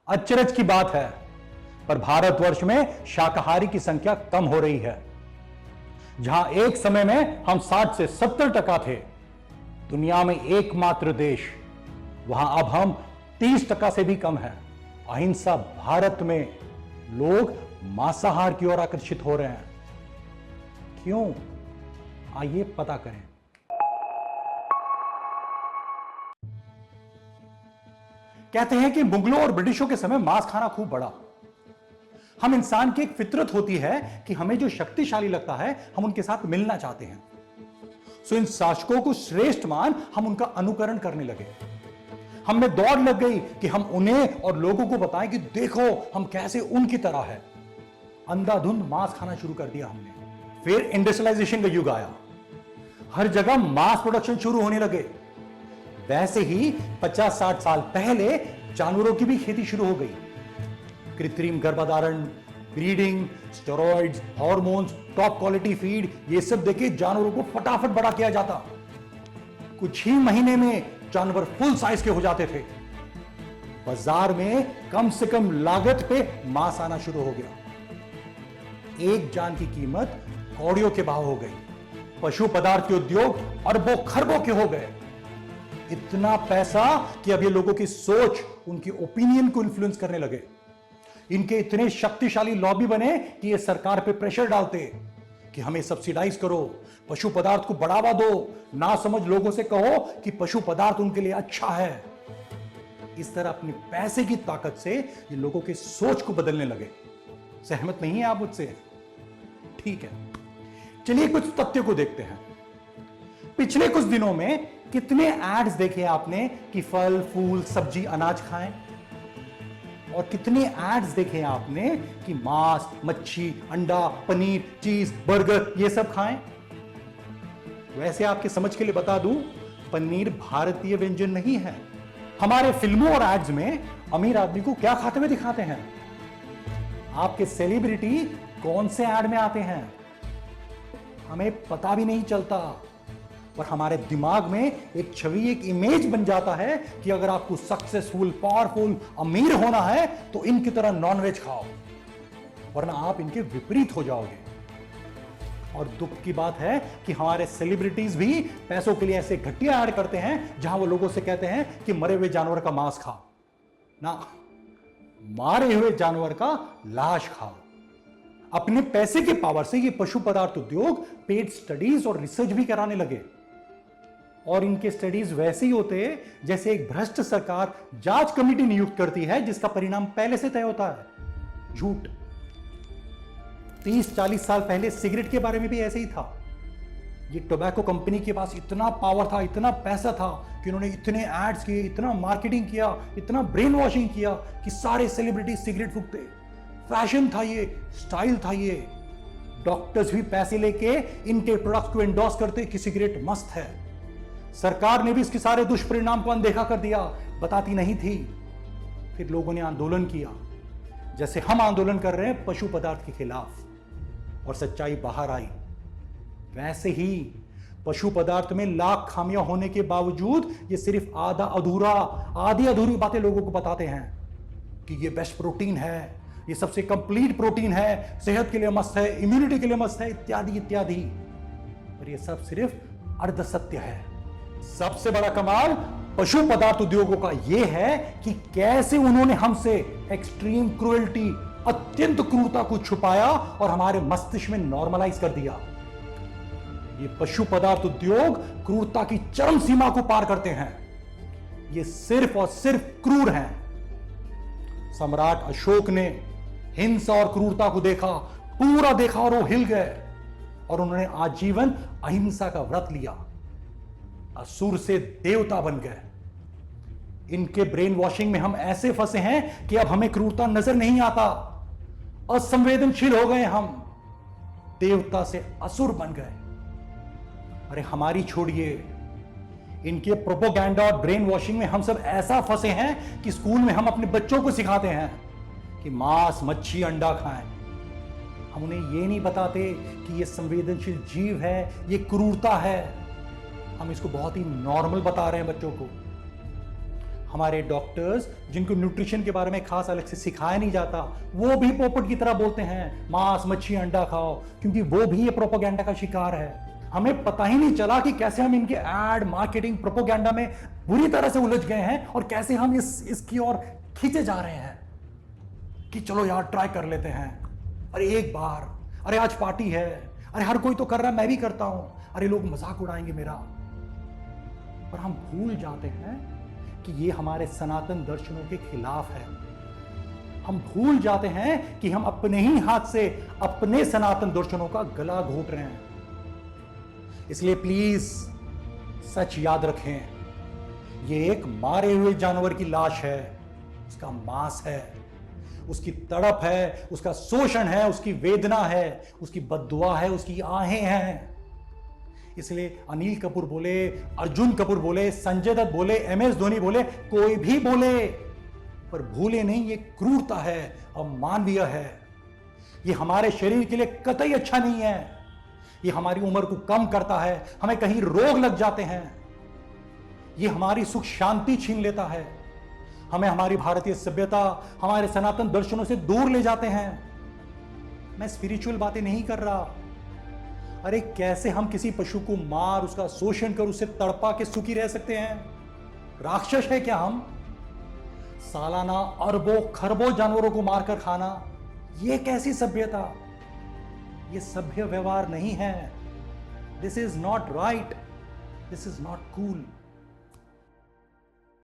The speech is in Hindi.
अचरज की बात है, पर भारतवर्ष में शाकाहारी की संख्या कम हो रही है। जहां एक समय में हम 60 से 70% थे, दुनिया में एकमात्र देश, वहां अब हम 30% से भी कम है। अहिंसा भारत में लोग मांसाहार की ओर आकर्षित हो रहे हैं। क्यों? आइए पता करें। कहते हैं कि मुगलों और ब्रिटिशों के समय मांस खाना खूब बढ़ा। हम इंसान की एक फितरत होती है कि हमें जो शक्तिशाली लगता है हम उनके साथ मिलना चाहते हैं। सो इन शासकों को श्रेष्ठ मान हम उनका अनुकरण करने लगे। हम में दौड़ लग गई कि हम उन्हें और लोगों को बताएं कि देखो हम कैसे उनकी तरह है। अंधाधुंध मांस खाना शुरू कर दिया हमने। फिर इंडस्ट्रियलाइजेशन का युग आया, हर जगह मास प्रोडक्शन शुरू होने लगे। वैसे ही 50-60 साल पहले जानवरों की भी खेती शुरू हो गई। कृत्रिम गर्भधारण, breeding, steroids, hormones, top quality feed, ये सब देके जानवरों को फटाफट बड़ा किया जाता। कुछ ही महीने में जानवर फुल साइज के हो जाते थे। बाजार में कम से कम लागत पे मांस आना शुरू हो गया। एक जान की कीमत कौड़ियों के भाव हो गई। पशु पदार्थ के उद्योग अरबों खरबों के हो गए। इतना पैसा कि अब ये लोगों की सोच, उनकी ओपिनियन को इन्फ्लुएंस करने लगे। इनके इतने शक्तिशाली लॉबी बने कि ये सरकार पे प्रेशर डालते कि हमें सब्सिडाइज करो, पशु पदार्थ को बढ़ावा दो, ना समझ लोगों से कहो कि पशु पदार्थ उनके लिए अच्छा है। इस तरह अपने पैसे की ताकत से ये लोगों की सोच को बदलने लगे। सहमत नहीं है आप मुझसे? ठीक है, चलिए कुछ तथ्यों को देखते हैं। पिछले कुछ दिनों में कितने एड्स देखे आपने कि फल, फूल, सब्जी, अनाज खाएं? और कितने एड्स देखे आपने कि मांस, मच्छी, अंडा, पनीर, चीज, बर्गर ये सब खाएं? वैसे आपके समझ के लिए बता दूं, पनीर भारतीय व्यंजन नहीं है। हमारे फिल्मों और एड्स में अमीर आदमी को क्या खाते हुए दिखाते हैं? आपके सेलिब्रिटी कौन से एड में आते हैं हमें पता भी नहीं चलता। और हमारे दिमाग में एक छवि, एक इमेज बन जाता है कि अगर आपको सक्सेसफुल, पावरफुल, अमीर होना है तो इनकी तरह नॉनवेज खाओ, वरना आप इनके विपरीत हो जाओगे। और दुख की बात है कि हमारे सेलिब्रिटीज भी पैसों के लिए ऐसे घटिया ऐड करते हैं जहां वो लोगों से कहते हैं कि मरे हुए जानवर का मांस खाओ, ना मारे हुए जानवर का लाश खाओ। अपने पैसे के पावर से ये पशु पदार्थ उद्योग पेड स्टडीज और रिसर्च भी कराने लगे। और इनके स्टडीज वैसे ही होते हैं जैसे एक भ्रष्ट सरकार जांच कमेटी नियुक्त करती है जिसका परिणाम पहले से तय होता है। झूठ। 30-40 साल पहले सिगरेट के बारे में भी ऐसे ही था। ये टोबैको कंपनी के पास इतना पावर था, इतना पैसा था कि उन्होंने इतने एड्स किए, इतना मार्केटिंग किया, इतना ब्रेन वॉशिंग किया कि सारे सेलिब्रिटी सिगरेट फूंकते। फैशन था ये, स्टाइल था ये। डॉक्टर्स भी पैसे लेके इनके प्रोडक्ट्स को एंडोर्स करते कि सिगरेट मस्त है। सरकार ने भी इसके सारे दुष्परिणाम को अनदेखा कर दिया, बताती नहीं थी। फिर लोगों ने आंदोलन किया, जैसे हम आंदोलन कर रहे हैं पशु पदार्थ के खिलाफ, और सच्चाई बाहर आई। वैसे ही पशु पदार्थ में लाख खामियां होने के बावजूद ये सिर्फ आधी अधूरी बातें लोगों को बताते हैं कि ये बेस्ट प्रोटीन है, ये सबसे कंप्लीट प्रोटीन है, सेहत के लिए मस्त है, इम्यूनिटी के लिए मस्त है, इत्यादि इत्यादि। और ये सब सिर्फ अर्ध सत्य है। सबसे बड़ा कमाल पशु पदार्थ उद्योगों का यह है कि कैसे उन्होंने हमसे एक्सट्रीम क्रूएल्टी, अत्यंत क्रूरता को छुपाया और हमारे मस्तिष्क में नॉर्मलाइज कर दिया। ये पशु पदार्थ उद्योग क्रूरता की चरम सीमा को पार करते हैं। ये सिर्फ और सिर्फ क्रूर हैं। सम्राट अशोक ने हिंसा और क्रूरता को देखा, पूरा देखा, और वो हिल गए और उन्होंने आजीवन अहिंसा का व्रत लिया। असुर से देवता बन गए। इनके ब्रेन वॉशिंग में हम ऐसे फंसे हैं कि अब हमें क्रूरता नजर नहीं आता। असंवेदनशील हो गए हम, देवता से असुर बन गए। अरे हमारी छोड़िए, इनके प्रोपोगेंडा और ब्रेन वॉशिंग में हम सब ऐसा फंसे हैं कि स्कूल में हम अपने बच्चों को सिखाते हैं कि मांस, मच्छी, अंडा खाएं। हम उन्हें यह नहीं बताते कि यह संवेदनशील जीव है, यह क्रूरता है। हम इसको बहुत ही नॉर्मल बता रहे हैं बच्चों को। हमारे डॉक्टर्स जिनको न्यूट्रिशन के बारे में खास अलग से सिखाया नहीं जाता, वो भी पोपट की तरह बोलते हैं मांस मच्छी अंडा खाओ, क्योंकि वो भी ये प्रोपोगेंडा का शिकार है। हमें पता ही नहीं चला कि कैसे हम इनके एड मार्केटिंग प्रोपोगेंडा में बुरी तरह से उलझ गए हैं और कैसे हम इसकी ओर खींचे जा रहे हैं कि चलो यार ट्राई कर लेते हैं, अरे एक बार, अरे आज पार्टी है, अरे हर कोई तो कर रहा है मैं भी करता हूं, अरे लोग मजाक उड़ाएंगे मेरा। पर हम भूल जाते हैं कि ये हमारे सनातन दर्शनों के खिलाफ है। हम भूल जाते हैं कि हम अपने ही हाथ से अपने सनातन दर्शनों का गला घोट रहे हैं। इसलिए प्लीज सच याद रखें, ये एक मारे हुए जानवर की लाश है, उसका मांस है, उसकी तड़प है, उसका शोषण है, उसकी वेदना है, उसकी बद्दुआ है, उसकी आहें हैं। इसलिए अनिल कपूर बोले, अर्जुन कपूर बोले, संजय दत्त बोले, एमएस धोनी बोले, कोई भी बोले, पर भूले नहीं ये क्रूरता है, अमानवीय है। ये हमारे शरीर के लिए कतई अच्छा नहीं है। ये हमारी उम्र को कम करता है, हमें कहीं रोग लग जाते हैं, ये हमारी सुख शांति छीन लेता है, हमें हमारी भारतीय सभ्यता, हमारे सनातन दर्शनों से दूर ले जाते हैं। मैं स्पिरिचुअल बातें नहीं कर रहा। अरे कैसे हम किसी पशु को मार, उसका शोषण कर, उसे तड़पा के सुखी रह सकते हैं? राक्षस है क्या हम? सालाना अरबों खरबों जानवरों को मारकर खाना, यह कैसी सभ्यता? ये सभ्य व्यवहार नहीं है। This is not right, this is not cool.